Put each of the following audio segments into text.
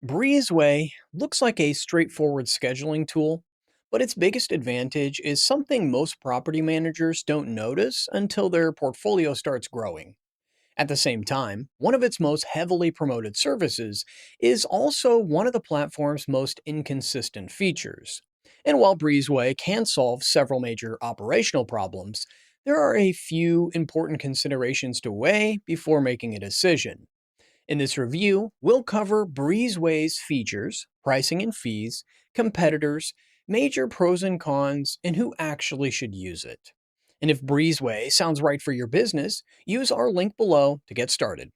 Breezeway looks like a straightforward scheduling tool, but its biggest advantage is something most property managers don't notice until their portfolio starts growing. At the same time, one of its most heavily promoted services is also one of the platform's most inconsistent features. And while Breezeway can solve several major operational problems, there are a few important considerations to weigh before making a decision. In this review, we'll cover Breezeway's features, pricing and fees, competitors, major pros and cons, and who actually should use it. And if Breezeway sounds right for your business, use our link below to get started.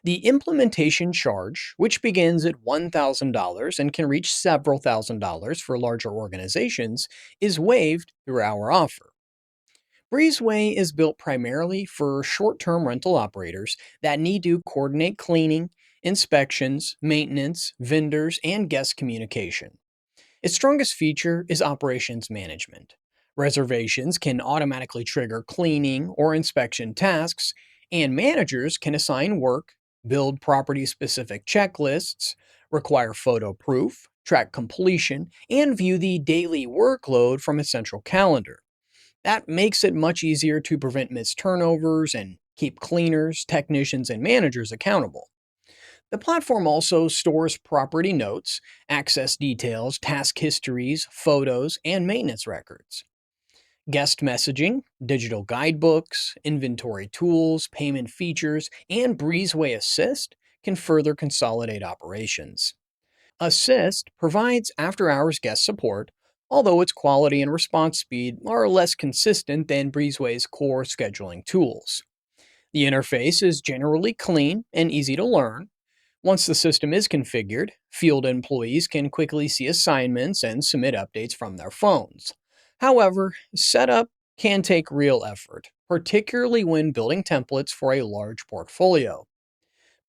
The implementation charge, which begins at $1,000 and can reach several thousand dollars for larger organizations, is waived through our offer. Breezeway is built primarily for short term rental operators that need to coordinate cleaning, inspections, maintenance, vendors, and guest communication. Its strongest feature is operations management. Reservations can automatically trigger cleaning or inspection tasks, and managers can assign work, build property specific checklists, require photo proof, track completion, and view the daily workload from a central calendar. That makes it much easier to prevent missed turnovers and keep cleaners, technicians, and managers accountable. The platform also stores property notes, access details, task histories, photos, and maintenance records. Guest messaging, digital guidebooks, inventory tools, payment features, and Breezeway Assist can further consolidate operations. Assist provides after hours guest support, although its quality and response speed are less consistent than Breezeway's core scheduling tools. The interface is generally clean and easy to learn. Once the system is configured, field employees can quickly see assignments and submit updates from their phones. However, setup can take real effort, particularly when building templates for a large portfolio.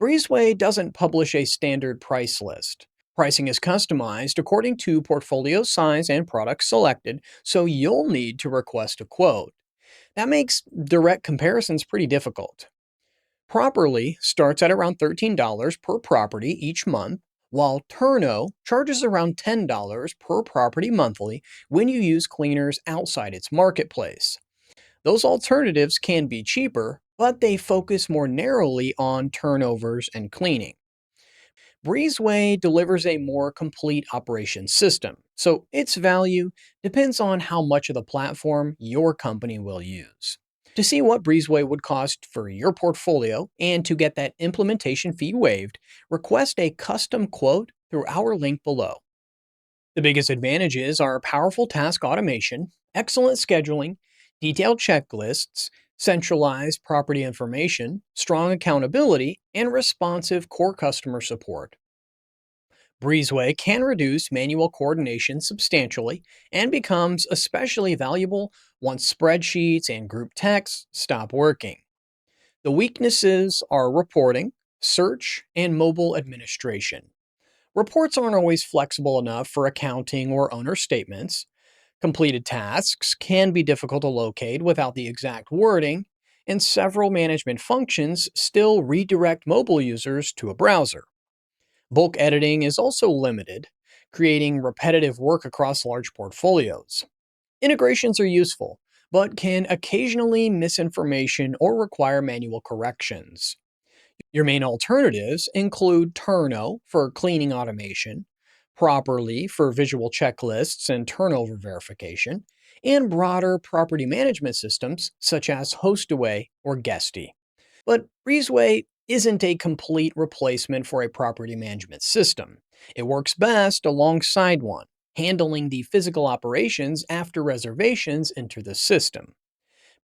Breezeway doesn't publish a standard price list. Pricing is customized according to portfolio size and product selected, so you'll need to request a quote. That makes direct comparisons pretty difficult. Properly starts at around $13 per property each month, while Turno charges around $10 per property monthly when you use cleaners outside its marketplace. Those alternatives can be cheaper, but they focus more narrowly on turnovers and cleaning. Breezeway delivers a more complete operation system, so its value depends on how much of the platform your company will use. To see what Breezeway would cost for your portfolio and to get that implementation fee waived, request a custom quote through our link below. The biggest advantages are powerful task automation, excellent scheduling, detailed checklists, centralized property information, strong accountability, and responsive core customer support. Breezeway can reduce manual coordination substantially and becomes especially valuable once spreadsheets and group texts stop working. The weaknesses are reporting, search, and mobile administration. Reports aren't always flexible enough for accounting or owner statements. Completed tasks can be difficult to locate without the exact wording, and several management functions still redirect mobile users to a browser. Bulk editing is also limited, creating repetitive work across large portfolios. Integrations are useful, but can occasionally miss information or require manual corrections. Your main alternatives include Turno for cleaning automation, Properly for visual checklists and turnover verification, and broader property management systems such as Hostaway or Guesty. But Breezeway isn't a complete replacement for a property management system. It works best alongside one, handling the physical operations after reservations enter the system.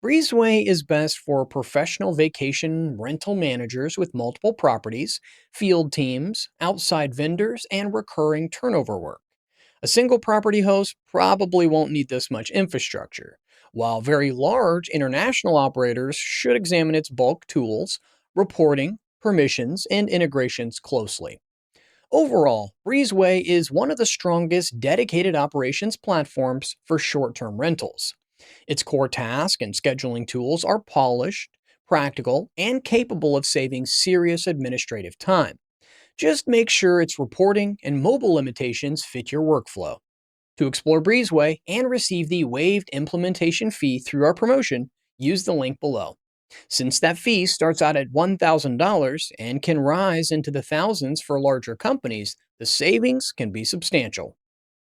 Breezeway is best for professional vacation rental managers with multiple properties, field teams, outside vendors, and recurring turnover work. A single property host probably won't need this much infrastructure, while very large international operators should examine its bulk tools, reporting, permissions, and integrations closely. Overall, Breezeway is one of the strongest dedicated operations platforms for short term rentals. Its core task and scheduling tools are polished, practical, and capable of saving serious administrative time. Just make sure its reporting and mobile limitations fit your workflow. To explore Breezeway and receive the waived implementation fee through our promotion, use the link below. Since that fee starts out at $1,000 and can rise into the thousands for larger companies, the savings can be substantial.